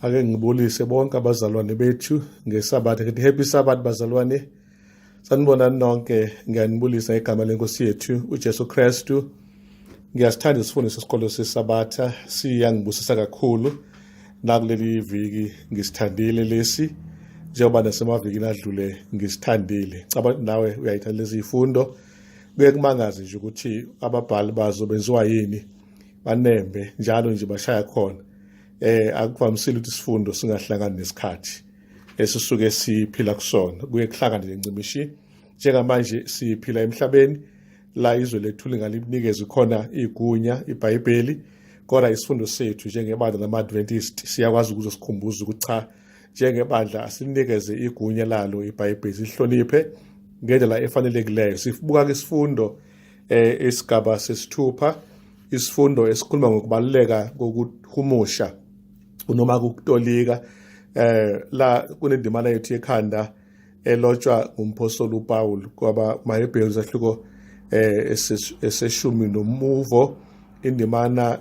Ake ngibulise bonke abazalwane bethu ngesabatha ngithi happy Sabbath bazalwane. Sanibonani nonke, ngiyanibulisa ngegama lenkosi yethu uJesu Kristu. Ngiyasithanda isifundo sesikolo sesabatha, siyangibusisa kakhulu nakuleli viki ngisithandile lesi njengoba nasemavikini adlule ngisithandile. Cabanga nawe uyayithanda lezi zifundo. Kuye kumangaze nje ukuthi ababhali bazo benziwa yini, banembe njalo nje bashaya khona. Akuvamisile ukuthi isifundo singahlangani nesikhathi esisuke siphila kusona, kuye kuhlangane lencimishi. Njengamanje siphila emhlabeni la izwe lethu lingalinikeza khona igunya iBhayibheli, kodwa isifundo sethu njengebandla lama-Adventist siyakwazi ukuzosikhumbuza ukuthi cha, njengebandla asilinikeze igunya lalo iBhayibheli, sihloniphe ngendlela efanelekileyo. Sibuka isifundo esigaba sesithupha, isifundo esikhuluma ngokubaluleka kokuhumusha noma ukutolika. La kunendimana yethu yekhanda elotshwa ngumpostoli uPaul kwabamaHebheru zahluko eseshumi nomuvo, indimana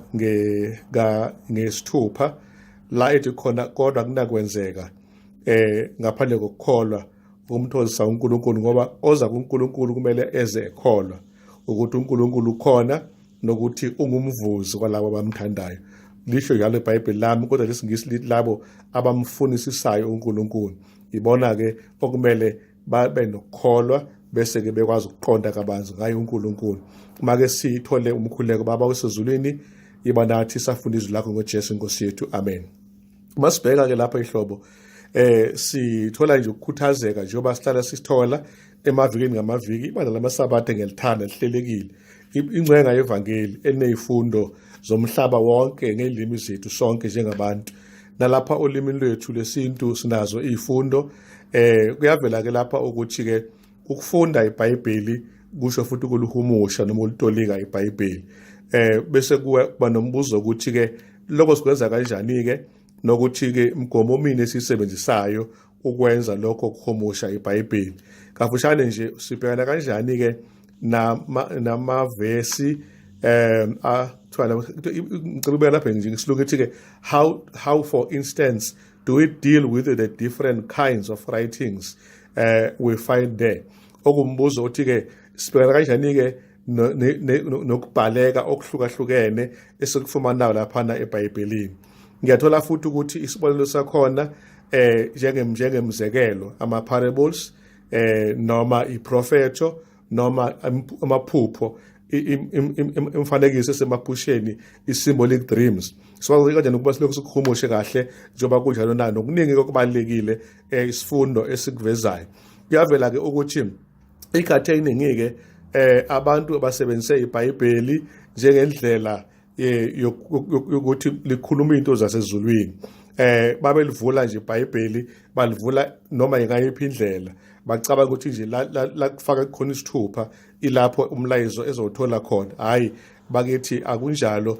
ngesithupha, la ethi khona kodwa kunakwenzeka ngaphandle kokukholwa ukumthokozisa uNkulunkulu, ngoba oza kuNkulunkulu kumele eze ekholwa ukuthi uNkulunkulu ukhona nokuthi ungumvuzi kwalabo abamthandayo. Lisho yalo iBhayibheli lami, kodwa lesingisi lithi labo abamfunisisayo uNkulunkulu. Ibona-ke okumele babe nokukholwa bese-ke bekwazi ukuqonda kabanzi ngaye uNkulunkulu. Uma-ke sithole umkhuleko Baba osezulwini, yiba nathi safunda izwi lakho ngoJesu inkosi yethu, amen. Uma sibheka-ke lapha ihlobo, sithola nje ukukhuthazeka njengoba sihlala sithola emavikini ngamaviki. Ibandla lamasabatha ngelithanda lihlelekile, ingcenga yevangeli eneyifundo zomhlaba wonke ngelimi zethu sonke njengabantu. Nalapha olimini lwethu lesintu sinazo izifundo. Kuyavela-ke lapha ukuthi-ke ukufunda iBhayibheli kusho futhi ukuluhumusha noma ulitolika iBhayibheli. Bese kuba nombuzo ukuthi-ke lokho sikwenza kanjani-ke, nokuthi-ke imigomo omini esiyisebenzisayo ukwenza lokho ukuhumusha iBhayibheli. Kafushane nje sibhekana kanjani-ke namavesi how for instance do we deal with the different kinds of writings we find there. Okumbuzo uthi-ke sibhekana kanjani-ke nokubhaleka okuhlukahlukene esikufumanayo laphana eBhayibhelini. Ngiyathola futhi ukuthi isibonelo sakhona njengemzekelo ama-parables noma iprofeto noma amaphupho, imfanekiso esemaphusheni, i-symbolic dreams. Sikwazi kanjani ukuba silokhu sikuhumushe kahle njengoba kunjalo na nokuningi okubalulekile isifundo esikuvezayo. Kuyavela-ke ukuthi ikhathi eyiningi-ke abantu abasebenzise iBhayibheli njengendlela yokuthi likhuluma into zasezulwini, babelivula nje iBhayibheli, balivula noma ingayiphi indlela, bacabanga ukuthi nje la kufaka khona isithupha ilapho umlayezo ezothola khona. Hayi, bakithi akunjalo.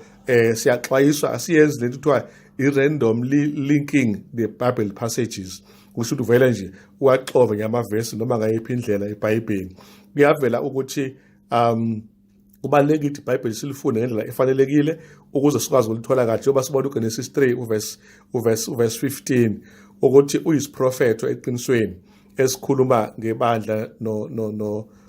Siyaxwayiswa asiyenzi lento kuthiwa i-randomly linking the Bible passages, kusho ukuthi uvele nje uwaxove ngamavesi noma ngayiphi indlela eBhayibheli. Kuyavela ukuthi kubalulekile ukuthi iBhayibheli silifunde ngendlela efanelekile ukuze sikwazi ukulithola kahle. Njengoba sibona uGenesis 3 uverse 15 ukuthi uyisiprofetho eqinisweni esikhuluma ngebandla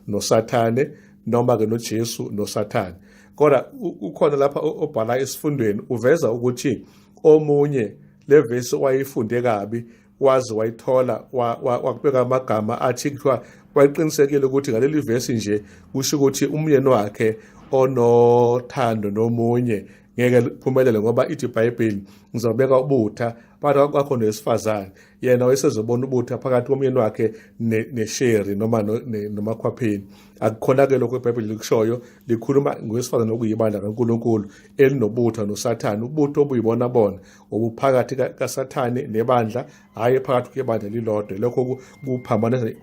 noSathane, noma-ke noJesu noSathane. Kodwa ukhona lapha obhala esifundweni uveza ukuthi omunye le vesi wayifunde kabi waze wayithola wakubeka amagama athi kuthiwa wayiqinisekile ukuthi ngaleli vesi nje kusho ukuthi umyeni wakhe onothando nomunye ngeke liphumelele, ngoba ithi iBhayibheli ngizobeka ubutha phakathi kwakho nowesifazane, yena wayesezobona ubutha phakathi komyeni wakhe nesheri noma nomakhwapheni. Akukhona-ke lokho iBhayibheli likushoyo, likhuluma ngowesifazane okuyibandla kaNkulunkulu elinobutha noSathane. Ubutha obuyibona bona obuphakathi kaSathane nebandla, hhayi phakathi kwebandla lilodwa. Lokho kuphambana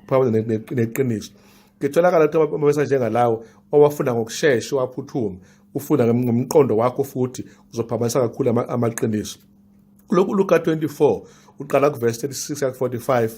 neqiniso. Kutholakala ukuthi amavesi njengalawo owafunda ngokushesha waphuthuma, ufunda ngomqondo wakho futhi uzophambanisa kakhulu amaqiniso. Luka 24 uqala kuvesi 36-45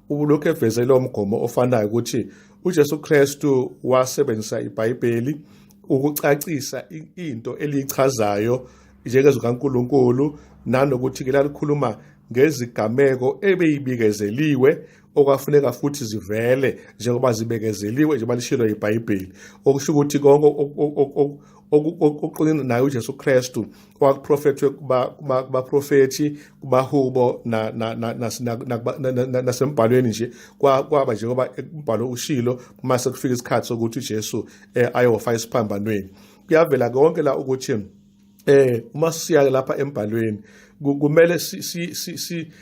ubulokhu eveze lo mgomo ofanayo ukuthi uJesu Kristu wasebenzisa iBhayibheli ukucacisa into elichazayo njengezwi kaNkulunkulu, nanokuthi ke lalikhuluma ngezigameko ebeyibikezeliwe okwafuneka futhi zivele njengoba zibekezeliwe njengoba lishilo iBhayibheli, okusho ukuthi konke okuqinile naye uJesu Kristu kwakuprofethwe kubaprofethi kubahubo nasembhalweni nje kwaba njengoba umbhalo ushilo mase kufika isikhathi sokuthi uJesu ayofa esiphambanweni. Kuyavela konke la ukuthi uma siya lapha embhalweni kumele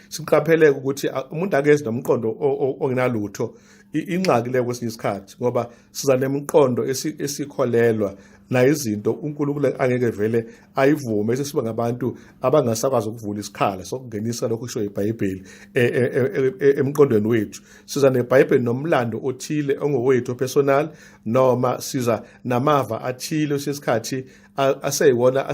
siqapheleke ukuthi umuntu akezi nomqondo ongenalutho. Ingxaki leyo kwesinye isikhathi ngoba siza nemiqondo esikholelwa na izinto uNkulunkulu angeke vele ayivume sesiba ngabantu abangasakwazi ukuvula isikhala sokungenisa lokho kusho iBhayibheli emqondweni wethu. Siza neBhayibheli nomlando othile ongowethu personal, noma siza namava athile sesikhathi aseyiwona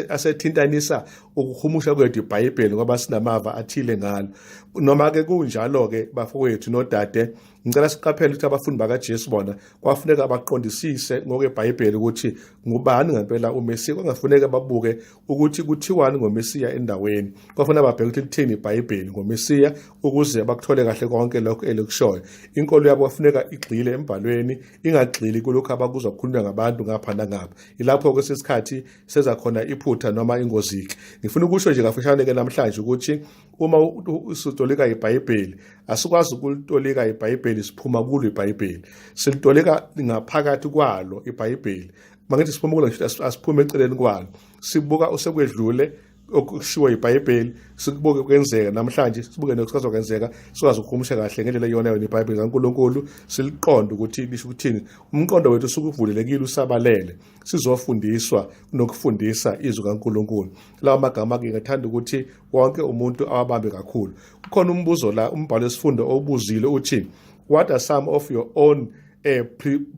asethintanisa ukuhumusha kwethu iBhayibheli ngoba sinamava athile ngalo. Noma ke kunjalo ke bafowethu nodade, ngicela siqaphele ukuthi abafundi bakaJesu bona kwafuneka baqondisise ngokweBhayibheli ukuthi ngubani ngempela uMesiya. Kwangafuneka babuke ukuthi kuthiwani ngoMesiya endaweni, kwafuneka babheke ukuthi lithini iBhayibheli ngoMesiya ukuze bakuthole kahle konke lokho elikushoyo. Inkolo yabo kwafuneka igxile embhalweni, ingagxili kulokho abakuzwa kukhulunywa ngabantu ngapha nangapha. Ilapho ke sesikhathi seza khona iphutha noma ingoziki. Ngifuna ukusho nje kafushane ke namhlanje ukuthi uma usutolika iBhayibheli asikwazi ukulitolika iBhayibheli siphuma kulo iBhayibheli, silitolika ngaphakathi kwalo iBhayibheli. Mangithi siphuma kulo asiphume eceleni kwalo, sibuka osekwedlule okushiwo iBhayibheli, sikubuke kwenzeka namhlanje, sibuke nokusazwa kwenzeka, sikwazi ukuhumusha kahle ngendlela iyona iBhayibheli kaNkulunkulu, siliqonde ukuthi lisho ukuthini. Umqondo wethu sukuvulelekile usabalele, sizofundiswa nokufundisa izwi kaNkulunkulu. Lawa magama ke ngithanda ukuthi wonke umuntu awabambe kakhulu. Kukhona umbuzo la umbhalo wesifundo obuzile uthi, what are some of your own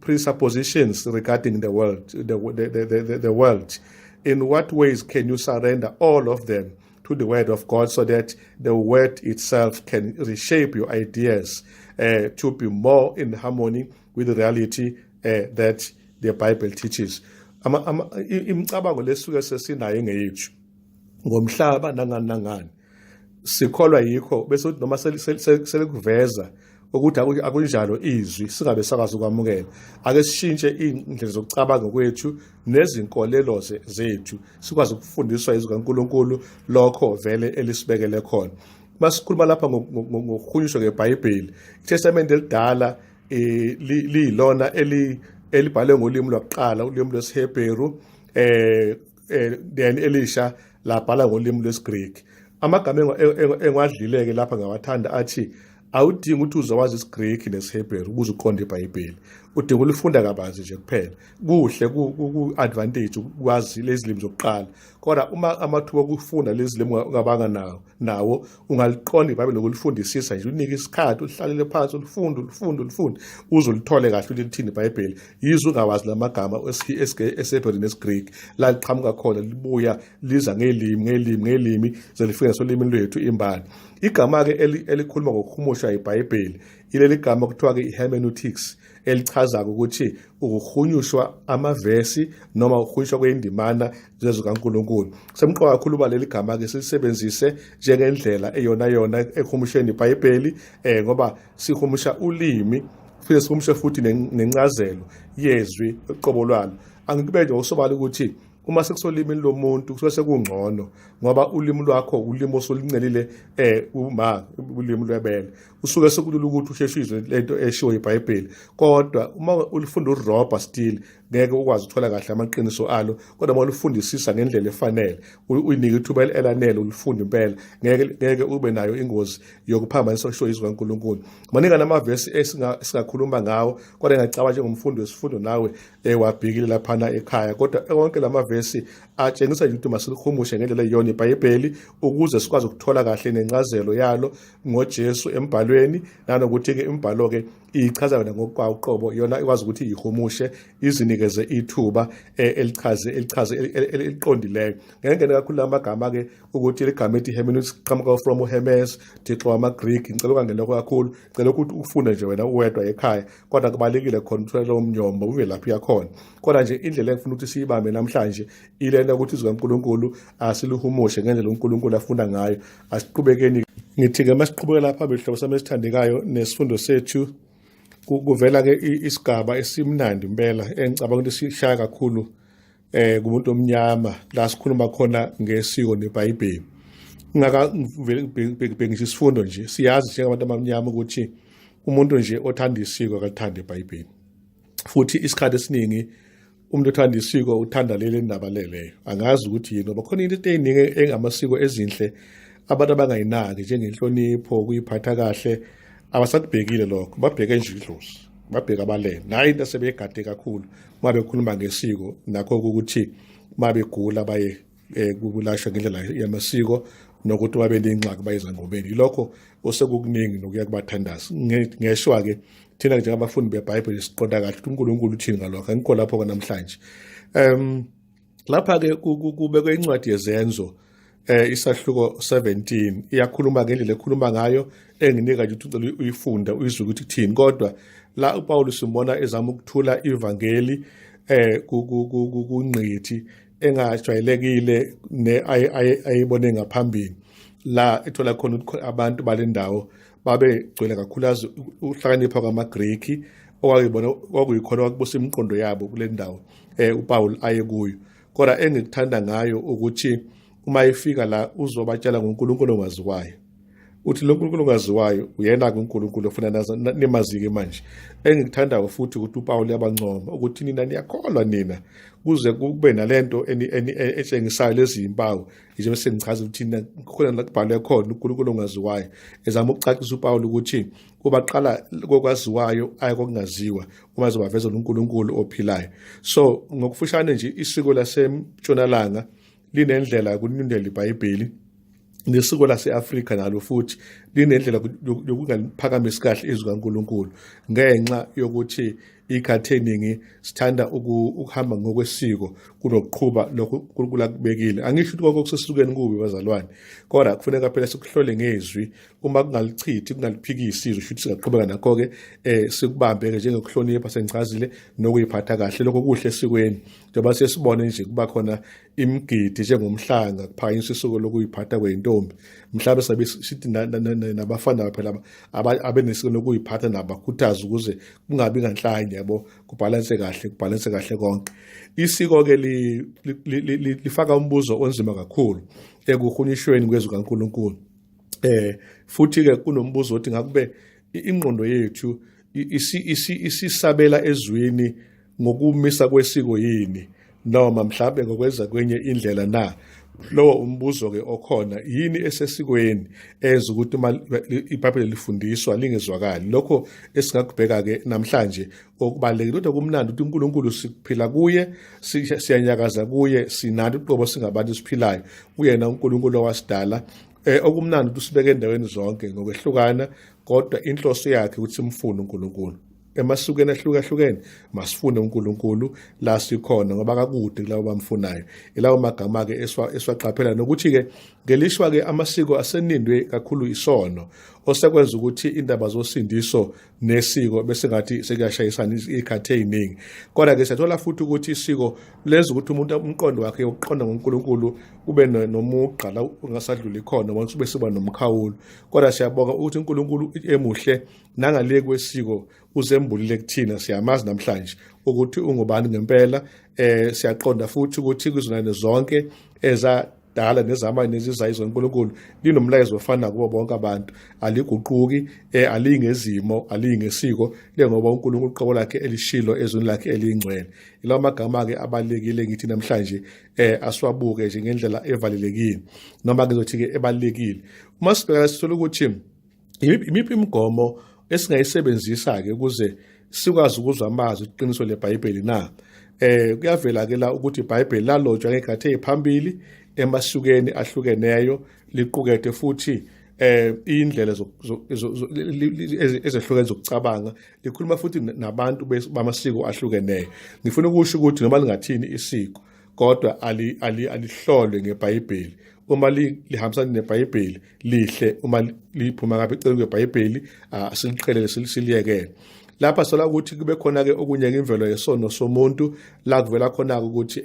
presuppositions regarding the world, the world? In what ways can you surrender all of them to the Word of God so that the Word itself can reshape your ideas to be more in harmony with the reality that the Bible teaches? Imicabango lesuke sesinayo ngeyethu ngomhlaba nangani sikholwa yikho bese uthi noma selikuveza ukuthi akunjalo izwi singabe sakazi ukwamukela. Ake sishintshe indlela zokucabanga kwethu nezinkolelo zethu sikwazi ukufundiswa izwi kaNkulunkulu lokho vele elisibekele khona. Masikhuluma lapha ngokuhunyushwa ngeBhayibheli, iTestament elidala lilona elibhalwe ngolimi lwakuqala ulimi lwesiHebheru, then elisha labhala ngolimi lwesiGreek. Amagama engiwadlileke lapha ngawathanda athi awudingi ukuthi uzowazi isiGreek nesiHebheru ukuze uqonde iBhayibheli, udinga ulifunda kabanzi nje kuphela. Kuhle ku-advantage ukwazi lezi zilimi zokuqala, kodwa uma amathuba okufunda lezi zilimi ungabanga nawo ungaliqonda iBhayibheli lokulifundisisa nje, unike isikhathi uhlalele phansi ulifunde uze ulithole kahle ukuthi lithini iBhayibheli. Yize ungawazi lamagama esiHebheru nesiGreek la liqhamuka khona libuya liza ngelimi ze lifike nasolimini lwethu imbali. Igama ke elikhuluma ngokuhumusha iBhayibheli ileli gama kuthiwa ke i-hermeneutics, elichaza ukuthi ukuhunyushwa amavesi noma ukuhunyushwa kwendimana zezwi kaNkulunkulu. Semqoka kakhulu ba leli gama ke silisebenzise njengendlela eyona ekuhumusheni iBhayibheli, ngoba sihumusha ulimi futhi sihumusha futhi nencazelo yezwi eqobo lwalo. Angikube nje usobala ukuthi uma sekusolimini lomuntu kusuke sekungcono ngoba ulimi lwakho ulimi osulincelile ulimi lwebele usuke sekulula ukuthi usheshizwe lento eshiwo iBhayibheli. Kodwa uma ulifunda urobha still ngeke ukwazi ukuthola kahle amaqiniso alo, kodwa uma ulifundisisa ngendlela efanele uyinike ithuba elanele ulifunde impela, ngeke ube nayo ingozi yokuphambanisa okusho izwi kaNkulunkulu. Maningi namavesi esingakhuluma ngawo, kodwa ngiyacabanga njengomfundi wesifundo nawe wabhikile laphana ekhaya, kodwa onke lamavesi atshengisa nje ukuthi masilihumushe ngendlela iyona iBhayibheli ukuze sikwazi ukuthola kahle nencazelo yalo ngoJesu embhalweni, nanokuthi ke imbhalo ke ichaza yona ngokuqobo yona ikwazi ukuthi ihumushe izinikeze ithuba eliqondileyo. Ngengene kakhulu lamagama ke ukuthi ligama ethi hermeneutics qhamuka from Hermes thixo wamaGreek, ngicela ukangena kakhulu, ngicela ukuthi ufunde nje wena uwedwa ekhaya, kodwa kubalekile khona uthola lo mnyombo uve lapha yakhona. Kodwa nje indlela engifuna ukuthi siyibambe namhlanje ilena sicela ukuthi izwi kaNkulunkulu asiluhumushe ngendlela uNkulunkulu afuna ngayo. Asiqhubekeni. Ngithi-ke masiqhubekela phambili hlobo sami esithandekayo nesifundo sethu, kuvela-ke isigaba esimnandi impela engicabanga ukuthi sishaya kakhulu kumuntu omnyama la sikhuluma khona ngesiko neBhayibheli. Ngibhekisha isifundo nje, siyazi njengabantu abamnyama ukuthi umuntu nje othanda isiko akathanda iBhayibheli, futhi isikhathi esiningi umuntu othanda isiko uthanda leli ndaba leleyo. Angazi ukuthi yini ngoba khona into eyiningi engamasiko ezinhle abantu abangayinaki njengenhlonipho, ukuyiphatha kahle, abasakubhekile lokho, babheke nje idlozi, babheke abalele. Nayi into asebeyigade kakhulu uma bekhuluma ngesiko, nakho ukuthi uma begula baye kulashwa ngendlela yamasiko, nokuthi babe nengxaki bayezangqobeni. Yilokho osekukuningi nokuya kubathandazi. Ngeshwa-ke thina njengabafundi beBhayibheli siqonda kahle ukuthi uNkulunkulu uthini ngalokho. Angikho lapho namhlanje. Lapha-ke kubekwe incwadi yezenzo, isahluko 17 iyakhuluma ngendlela ekhuluma ngayo, enginika nje ucela uyifunda uyizwe ukuthi kuthini. Kodwa la uPawulu simbona ezama ukuthula ivangeli kungqithi engajwayelekile ayibone ngaphambili, la ethola khona ukuthi abantu balendawo babegcwele kakhulukazi ukuhlakanipha kwamaGreki okwakuyikhona kwakubusa imiqondo yabo kule ndawo uPawulu aye kuyo. Kodwa engikuthanda ngayo ukuthi uma efika la uzobatshela ngoNkulunkulu ongaziwayo, uthi lo nkulunkulu ongaziwayo uyena-ke uNkulunkulu ofuna nimazi-ke manje. Engikuthandayo futhi ukuthi uPawulu yabancoma ukuthi nina niyakholwa nina kuze kube nalento etshengisayo lezi impawu njengoba sengichaza ukuthi nina khona la kubhalwe khona uNkulunkulu ongaziwayo. Ezama ukucacisa uPawulu ukuthi kubaqala kokwaziwayo aye kokungaziwa uma zobavezela uNkulunkulu ophilayo. So ngokufushane nje isiko laseNtshonalanga linendlela yokulindela iBhayibheli, nesiko lase-Afrika nalo futhi linendlela yokungaphakamisi kahle izwi kaNkulunkulu ngenxa yokuthi ikhathi eningi sithanda ukuhamba ngokwesiko kunokuqhuba lokhu uNkulunkulu akubekile. Angisho ukuthi konke kusesukeni kubi bazalwane, kodwa kufuneka phela sikuhlole ngezwi. Uma kungalichithi kungaliphikisi izwi futhi singaqhubeka nakho-ke sikubambe-ke njengokuhlonipha sengichazile nokuyiphatha kahle. Lokho kuhle esikweni njengoba sesibone nje kuba khona imigidi njengomhlanga kuphakanyiswa isiko lokuyiphatha kweyintombi. Mhlawumbe sabe sithi nabafana phela abenesiko lokuyiphatha nabakhuthaza ukuze kungabi nganhlanye yabo, kubhalanse kahle konke. Isiko-ke lifaka umbuzo onzima kakhulu ekuhunyishweni kwezwi kaNkulunkulu. Futhi-ke kunombuzo othi ngakube ingqondo yethu isisabela ezwini ngokumisa kwesiko yini, noma mhlawumbe ngokwenza kwenye indlela na? Lowo umbuzo-ke okhona, yini esesikweni enza ukuthi iBhayibheli lifundiswa lingezwakali? Lokho esingakubheka-ke namhlanje okubalulekile. Kodwa kumnandi ukuthi uNkulunkulu siphila kuye, siyanyakaza kuye, sinalo uqobo singabantu esiphilayo. Uyena uNkulunkulu owasidala. Okumnandi ukuthi sibeke endaweni zonke ngokwehlukana, kodwa inhloso yakhe ukuthi simfune uNkulunkulu. Emasukeni ahlukahlukene masifune uNkulunkulu la sikhona ngoba kakude kulabo bamfunayo. Ilawo magama-ke eswaqaphela nokuthi-ke ngelishwa-ke amasiko asenindwe kakhulu isono osekwenza ukuthi indaba zosindiso nesiko bese ngathi sekuyashayisana ikhathi eyiningi. Kodwa-ke siyathola futhi ukuthi isiko lenza ukuthi umuntu umqondo wakhe wokuqonda ngoNkulunkulu ube nomugqa la ungasadluli khona noma ube siba nomkhawulo. Kodwa siyabonga ukuthi uNkulunkulu emuhle nangale kwesiko uzembulile kuthina. Siyamazi namhlanje ukuthi ungubani ngempela. Siyaqonda futhi ukuthi kuzona zonke ezadala nezamanye nezizayo zoNkulunkulu linomlayezo ofana kubo bonke abantu, aliguquki, alingezimo, alingesiko, lengoba uNkulunkulu uqobo lakhe elishilo ezweni lakhe elingcwele. Ilawo magama-ke abalulekile ngithi namhlanje asiwabuke nje ngendlela evalelekile noma ngizothi-ke ebalulekile. Uma sibheka sithola ukuthi imiphi imigomo esingayisebenzisa-ke ukuze sikwazi ukuzwa amazwi iqiniso leBhayibheli na? Kuyavela-ke la ukuthi iBhayibheli lalotshwa ngekhathi eziphambili emasukeni ahlukeneyo, liqukethe futhi indlela ezehlukene zokucabanga, likhuluma futhi nabantu bamasiko ahlukeneyo. Ngifuna ukusho ukuthi noma lingathini isiko, kodwa alihlolwe ngeBhayibheli. Uma lihambisana neBhayibheli lihle, uma liphuma ngapha eceleni kweBhayibheli siliqhelele siliyekele. lapha sola ukuthi kube khona ke okunyeka imvelo yesono somuntu la kuvela khona ukuthi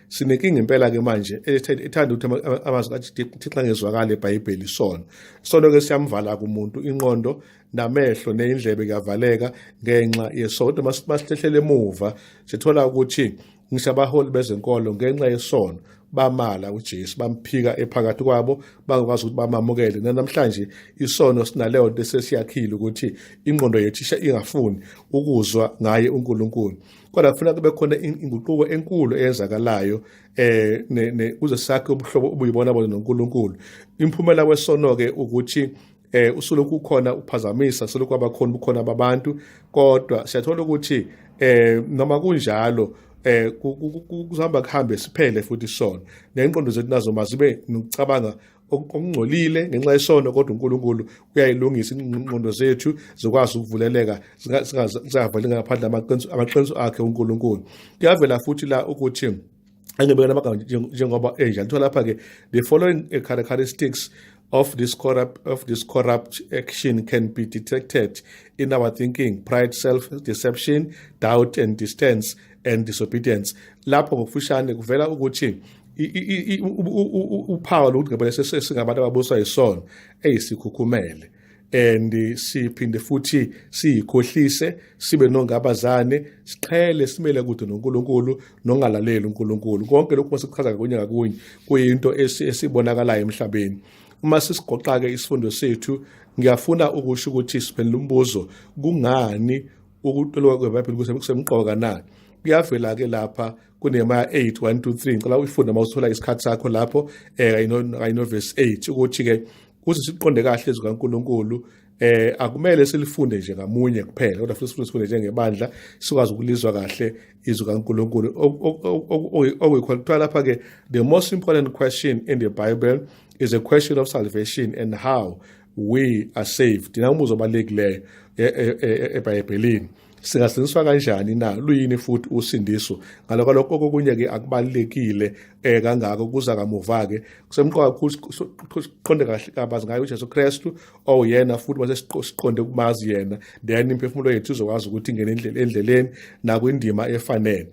sinenkinga impela ke manje ethanda ukuthi amazwi kathi Thixo ngezwakala eBhayibheli isono ke siyamvala kumuntu inqondo namehlo neindlebe kuyavaleka ngenxa yesono masihlehlele emuva sithola ukuthi ngisho abaholi bezenkolo ngenxa yesono bamala uJesu bamphika ephakathi kwabo bangakwazi ukuthi bamamukele namhlanje isono sinaleyo nto sesiyakhile ukuthi ingqondo yethu ingafuni ukuzwa ngaye uNkulunkulu kodwa kufanele kube khona inguquko enkulu eyenzakalayo kuze sakhe ubuhlobo obuyibona bona noNkulunkulu imphumela wesono ke ukuthi usulokhu ukhona uphazamisa solokhu abakhona bukhona babantu kodwa siyathola ukuthi noma kunjalo kuzahamba kuhambe siphele futhi isono nengqondo zethu nazo mazibe nokucabanga okungcolile ngenxa yesono kodwa uNkulunkulu uyayilungisa ingqondo zethu zokwazi ukuvuleleka zingavaleki ngaphandle amaqiniso akhe uNkulunkulu kuyavela futhi la ukuthi angibeka namagama njengoba njalo lapha ke the following characteristics of this corrupt action can be detected in our thinking: pride, self-deception, doubt and distance and disobedience. Lapho ngokufushane kuvela ukuthi uphawu lokuthi singabantu ababuswa yisono eyisikhukhumele and siphinde futhi siyikhohlise sibe nongabazane siqhele simele kude noNkulunkulu nongalaleli uNkulunkulu konke lokhu masikuchaza ngonyaka kunye kuyinto esibonakalayo emhlabeni. Uma sisigoqa ke isifundo sethu ngiyafuna ukusho ukuthi siphendula umbuzo kungani ukutolwa kweBhayibheli kusemqoka na kuyavela ke lapha kuNehemiah 8:1-3 ngicela uyifunde mawuthola isikhathi sakho lapho ayino verse 8 ukuthi ke kuze siqonde kahle izwi kaNkulunkulu akumele silifunde nje ngamunye kuphela kodwa futhi sifunde njengebandla sikwazi ukulizwa kahle izwi kaNkulunkulu okuyikho lapha ke the most important question in the Bible is a question of salvation and how we are saved. Umbuzo obalulekileyo eBhayibhelini singasindiswa kanjani na luyini futhi usindiso ngalokho okunye ke akubalekile kangako kuza kamuva ke kusemqoka kuqonde kahle kabazi ngayo uJesu Kristu oyena futhi wasesiqonde kumazi yena then imphefumulo yethu izokwazi ukuthi ingene endleleni nakwindima efanele.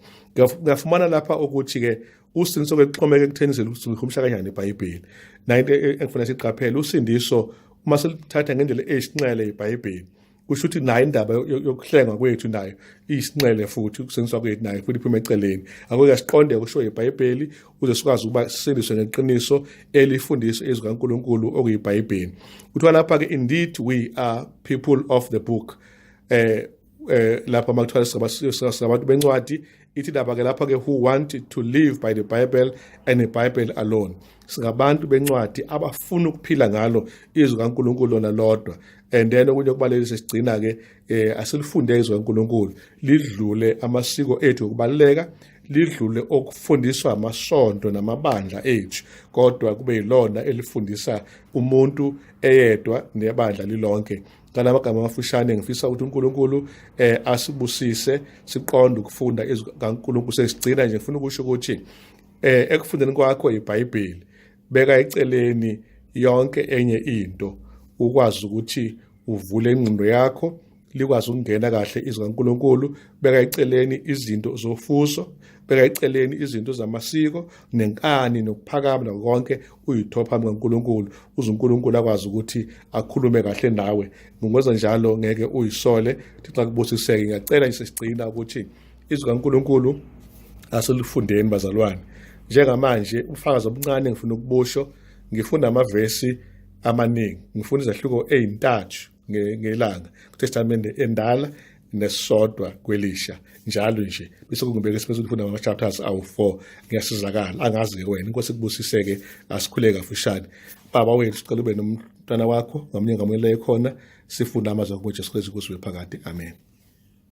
Ngafumana lapha ukuthi ke usindiso kwexhomeke ekutheni sikhumsha kanjani eBhayibheli nayinto engifuna siqaphele usindiso uma silithatha ngendlela eyisinqele eBhayibheli kusho ukuthi nayo indaba yokuhlenga kwethu nayo iyisinqele futhi ukusindiswa kwethu nayo futhi iphuma eceleni akuke siqonde kusho eBhayibheli uze sikwazi ukuba sisindiswe ngeqiniso elifundiswa izwi kaNkulunkulu okuyiBhayibheli. Kuthiwa lapha ke indeed we are people of the book lapha makuthiwa singabantu bencwadi ithi lapha ke lapha ke who want to live by the Bible and the Bible alone singabantu bencwadi abafuna ukuphila ngalo izwi kaNkulunkulu lona lodwa and then okunye okubalekile sigcina ke asilifunde izwi kaNkulunkulu lidlule amasiko ethu okubaleka lidlule okufundiswa amasonto namabandla ethu kodwa kube yilona elifundisa umuntu eyedwa nebandla lilonke. Ngamagama amafushane ngifisa ukuthi uNkulunkulu asibusise siqonde ukufunda izwi kaNkulunkulu sesigcina nje ngifuna ukusho ukuthi ekufundeni kwakho iBhayibheli beka eceleni yonke enye into ukwazi ukuthi uvule ingqondo yakho likwazi ukungena kahle izwi kaNkulunkulu beka eceleni izinto zofuzo beka eceleni izinto zamasiko nenkani nokuphakama konke uyithopha phambi kaNkulunkulu uze uNkulunkulu akwazi ukuthi akhulume kahle nawe ngokwenza njalo ngeke uyisole Thixo kubusiseke. Ngiyacela nje sigcina ukuthi izwi kaNkulunkulu asilifundeni bazalwane njengamanje ufakazi obuncane ngifuna ukubusho ngifunda amavesi amaningi ngifunda izahluko ezintathu ngelanga kuTestament endala nesodwa kwelisha njalo nje bese kungibeka isikhathi ukufunda ama chapters awu4 ngiyasizakala angazi ke wena inkosi kubusiseke asikhule kafushane baba wethu sicela ube nomntwana wakho ngamnye ngamwele khona sifunda amazwi kuJesu Kristu kusiwe phakade amen.